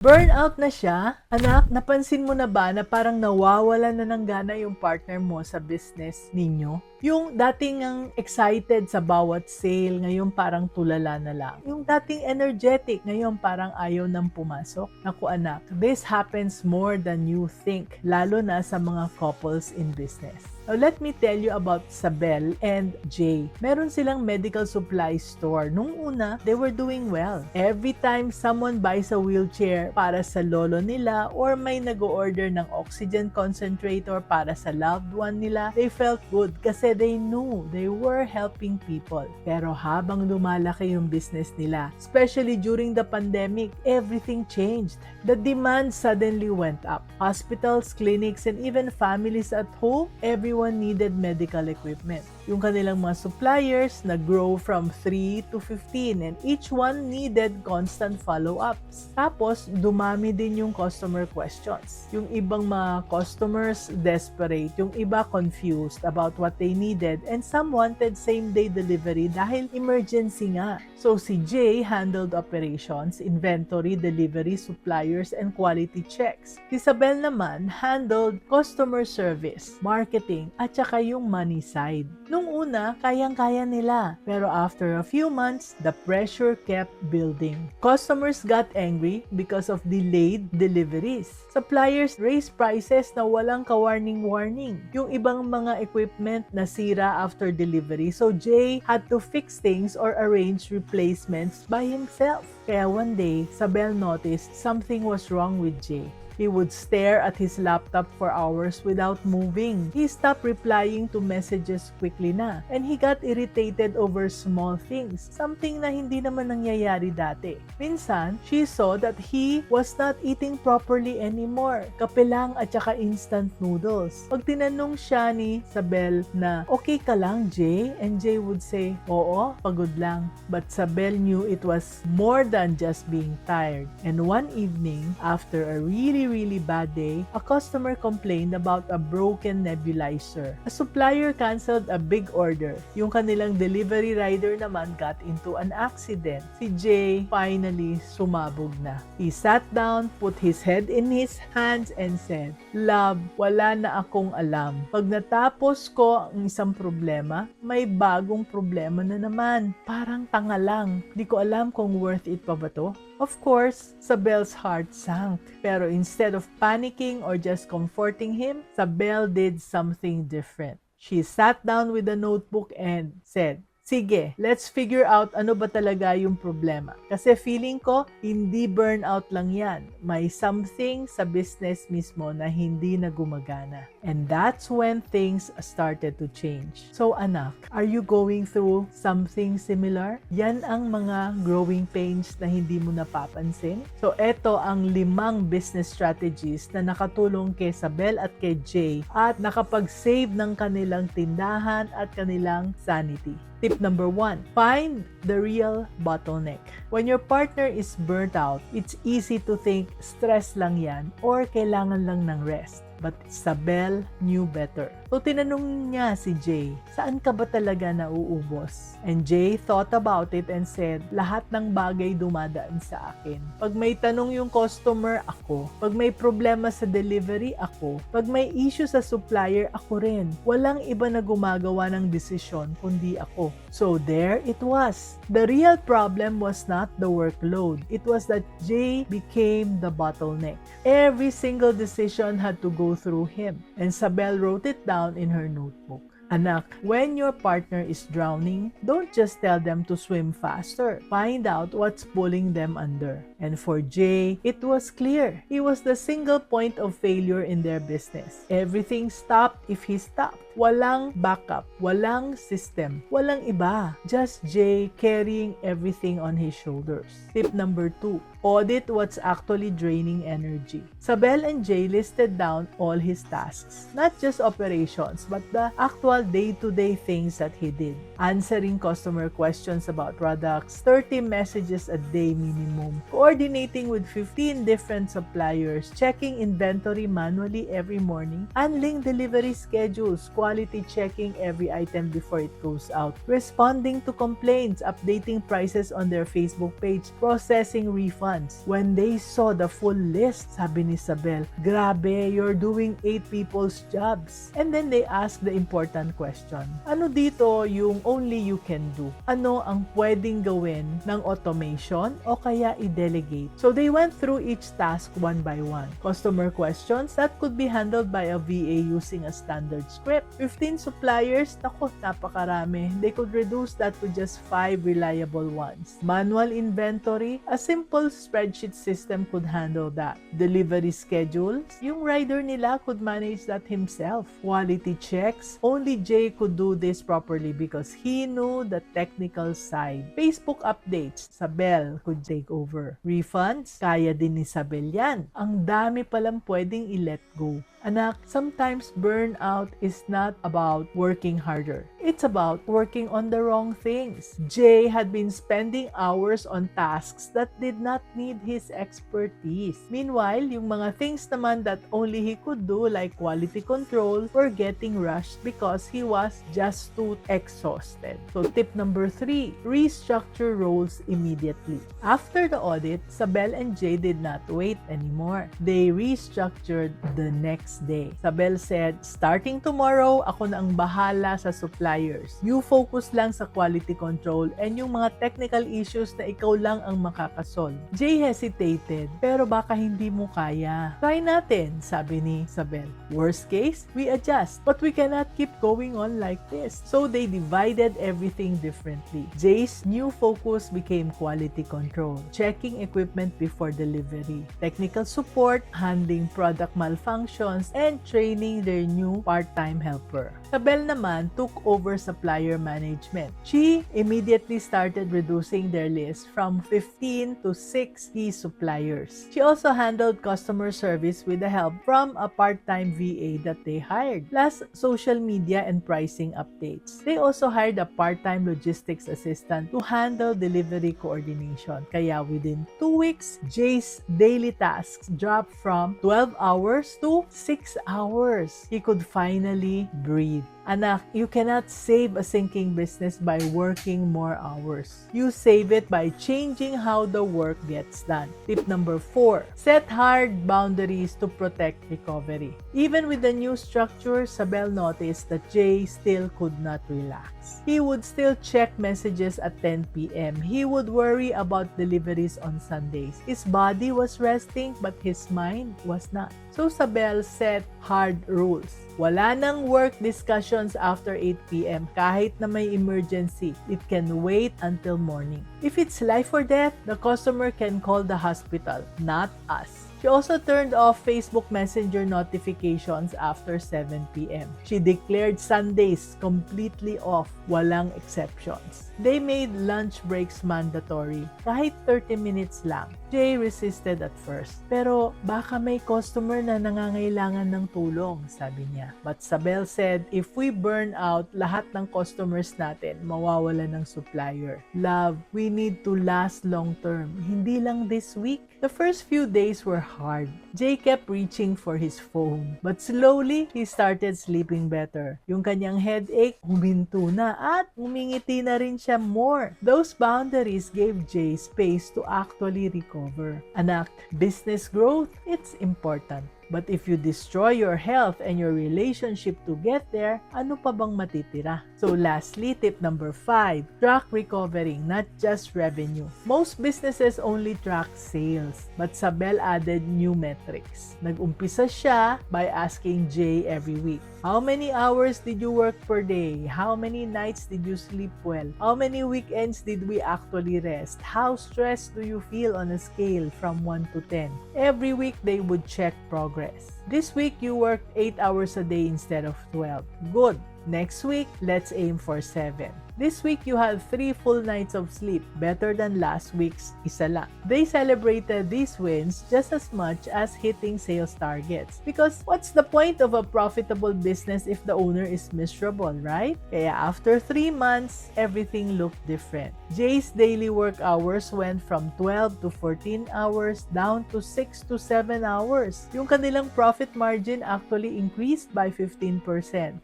Burnout na siya? Anak, napansin mo na ba na parang nawawalan na ng gana yung partner mo sa business ninyo? Yung dating ang excited sa bawat sale, ngayon parang tulala na lang. Yung dating energetic, ngayon parang ayaw nang pumasok. Naku anak, this happens more than you think, lalo na sa mga couples in business. Now, let me tell you about Sabel and Jay. Meron silang medical supply store. Nung una, they were doing well. Every time someone buys a wheelchair para sa lolo nila or may nag-order ng oxygen concentrator para sa loved one nila, they felt good kasi they knew they were helping people. Pero habang lumalaki yung business nila, especially during the pandemic, everything changed. The demand suddenly went up. Hospitals, clinics, and even families at home, everyone needed medical equipment. Yung kanilang mga suppliers nag-grow from 3 to 15 and each one needed constant follow-ups. Tapos, dumami din yung customer questions. Yung ibang mga customers desperate, yung iba confused about what they needed, and some wanted same-day delivery dahil emergency nga. So si Jay handled operations, inventory, delivery, suppliers, and quality checks. Si Isabel naman handled customer service, marketing, at saka yung money side. Nung una, kayang-kaya nila. Pero after a few months, the pressure kept building. Customers got angry because of delayed deliveries. Suppliers raised prices na walang ka-warning-warning. Yung ibang mga equipment nasira after delivery. So Jay had to fix things or arrange replacements by himself. Kaya one day, Sabel noticed something was wrong with Jay. He would stare at his laptop for hours without moving. He stopped replying to messages quickly na. And he got irritated over small things. Something na hindi naman nangyayari dati. Minsan, she saw that he was not eating properly anymore. Kape lang at saka instant noodles. Pag tinanong siya ni Sabel na, okay ka lang, Jay? And Jay would say, oo, pagod lang. But Sabel knew it was more than just being tired. And one evening, after a really bad day, a customer complained about a broken nebulizer. A supplier canceled a big order. Yung kanilang delivery rider naman got into an accident. Si Jay finally sumabog na. He sat down, put his head in his hands and said, "Love, wala na akong alam. Pag natapos ko ang isang problema, may bagong problema na naman. Parang tanga lang. Di ko alam kung worth it pa ba to?" Of course, Sabel's heart sank. Pero instead of panicking or just comforting him, Sabel did something different. She sat down with a notebook and said, "Sige, let's figure out ano ba talaga yung problema. Kasi feeling ko, hindi burnout lang yan. May something sa business mismo na hindi na gumagana." And that's when things started to change. So anak, are you going through something similar? Yan ang mga growing pains na hindi mo napapansin. So eto ang 5 business strategies na nakatulong kay Sabel at kay Jay at nakapag-save ng kanilang tindahan at kanilang sanity. Tip number 1, find the real bottleneck. When your partner is burnt out, it's easy to think stress lang yan or kailangan lang ng rest. But Sabel knew better. So tinanong niya si Jay, saan ka ba talaga nauubos? And Jay thought about it and said, lahat ng bagay dumadaan sa akin. Pag may tanong yung customer, ako. Pag may problema sa delivery, ako. Pag may issue sa supplier, ako rin. Walang iba na gumagawa ng desisyon kundi ako. So there it was. The real problem was not the workload. It was that Jay became the bottleneck. Every single decision had to go through him. And Sabel wrote it down in her notebook. Anak, when your partner is drowning, don't just tell them to swim faster. Find out what's pulling them under. And for Jay, it was clear. He was the single point of failure in their business. Everything stopped if he stopped. Walang backup, walang system, walang iba. Just Jay carrying everything on his shoulders. Tip number 2, audit what's actually draining energy. Sabel and Jay listed down all his tasks, not just operations, but the actual day-to-day things that he did. Answering customer questions about products, 30 messages a day minimum, coordinating with 15 different suppliers, checking inventory manually every morning, handling delivery schedules, quality checking every item before it goes out, responding to complaints, updating prices on their Facebook page, processing refunds. When they saw the full list, sabi ni Isabel, grabe, you're doing 8 people's jobs. And then they asked the important question, ano dito yung only you can do? Ano ang pwedeng gawin ng automation o kaya i-delegate? So they went through each task one by one. Customer questions that could be handled by a VA using a standard script. 15 suppliers, naku, napakarami. They could reduce that to just 5 reliable ones. Manual inventory, a simple spreadsheet system could handle that. Delivery schedules, yung rider nila could manage that himself. Quality checks, only Jay could do this properly because he knew the technical side. Facebook updates, Isabel could take over. Refunds, kaya din ni Isabel yan. Ang dami palang pwedeng i-let go. Anak, sometimes burnout is not about working harder. It's about working on the wrong things. Jay had been spending hours on tasks that did not need his expertise. Meanwhile, yung mga things naman that only he could do like quality control were getting rushed because he was just too exhausted. So tip number 3, restructure roles immediately. After the audit, Isabel and Jay did not wait anymore. They restructured the next day. Isabel said, starting tomorrow, ako na ang bahala sa suppliers. You focus lang sa quality control and yung mga technical issues na ikaw lang ang makakasolve. Jay hesitated, pero baka hindi mo kaya. Try natin, sabi ni Isabel. Worst case, we adjust. But we cannot keep going on like this. So they divided everything differently. Jay's new focus became quality control, checking equipment before delivery, technical support, handling product malfunctions, and training their new part-time helper. Isabel naman took over supplier management. She immediately started reducing their list from 15 to 6 key suppliers. She also handled customer service with the help from a part-time VA that they hired, plus social media and pricing updates. They also hired a part-time logistics assistant to handle delivery coordination. Kaya within 2 weeks, Jay's daily tasks dropped from 12 hours to 6 hours. He could finally breathe. Anak, you cannot save a sinking business by working more hours. You save it by changing how the work gets done. Tip number 4, set hard boundaries to protect recovery. Even with the new structure, Isabel noticed that Jay still could not relax. He would still check messages at 10 p.m. He would worry about deliveries on Sundays. His body was resting but his mind was not. So Isabel set hard rules. Wala nang work discussions after 8 p.m. kahit na may emergency. It can wait until morning. If it's life or death, the customer can call the hospital, not us. She also turned off Facebook Messenger notifications after 7 p.m. She declared Sundays completely off, walang exceptions. They made lunch breaks mandatory, kahit 30 minutes lang. Jay resisted at first, pero baka may customer na nangangailangan ng tulong, sabi niya. But Isabel said, if we burn out, lahat ng customers natin mawawala ng supplier. Love, we need to last long term, hindi lang this week. The first few days were hard. Jay kept reaching for his phone, but slowly, he started sleeping better. Yung kanyang headache, huminto na at umingiti na rin siya more. Those boundaries gave Jay space to actually recover. Anak, business growth, it's important. But if you destroy your health and your relationship to get there, ano pa bang matitira? So lastly, tip number 5, track recovery, not just revenue. Most businesses only track sales, but Isabel added new metrics. Nag-umpisa siya by asking Jay every week, how many hours did you work per day? How many nights did you sleep well? How many weekends did we actually rest? How stressed do you feel on a scale from 1 to 10? Every week, they would check progress. This week, you worked 8 hours a day instead of 12. Good. Next week, let's aim for 7. This week, you had 3 full nights of sleep, better than last week's isa lang. They celebrated these wins just as much as hitting sales targets. Because what's the point of a profitable business if the owner is miserable, right? Kaya after 3 months, everything looked different. Jay's daily work hours went from 12 to 14 hours down to 6 to 7 hours. Yung kanilang profit margin actually increased by 15%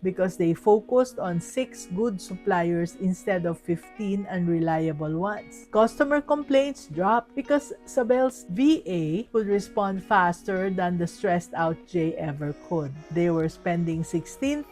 because they focused on 6 good suppliers instead of 15 unreliable ones. Customer complaints dropped because Sabel's VA could respond faster than the stressed out Jay ever could. They were spending 16,000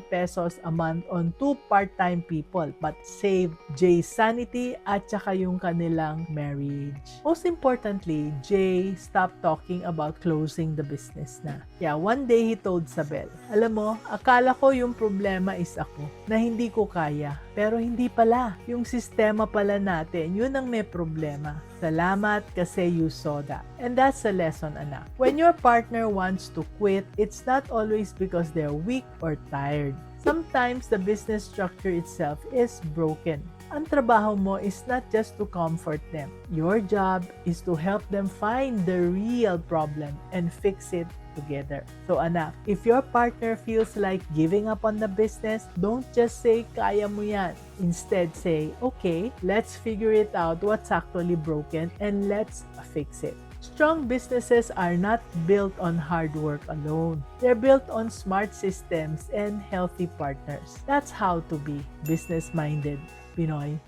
pesos a month on 2 part-time people but saved Jay's sanity at saka yung kanilang marriage. Most importantly, Jay stopped talking about closing the business na. Yeah, one day he told Sabel, alam mo, akala ko yung problema is ako, na hindi ko kaya. Pero hindi pala. Yung sistema pala natin, yun ang may problema. Salamat kasi you saw that. And that's a lesson, anak. When your partner wants to quit, it's not always because they're weak or tired. Sometimes the business structure itself is broken. Ang trabaho mo is not just to comfort them. Your job is to help them find the real problem and fix it together. So anak, if your partner feels like giving up on the business, don't just say, kaya mo yan. Instead, say, okay, let's figure it out what's actually broken and let's fix it. Strong businesses are not built on hard work alone. They're built on smart systems and healthy partners. That's how to be business-minded, Pinoy.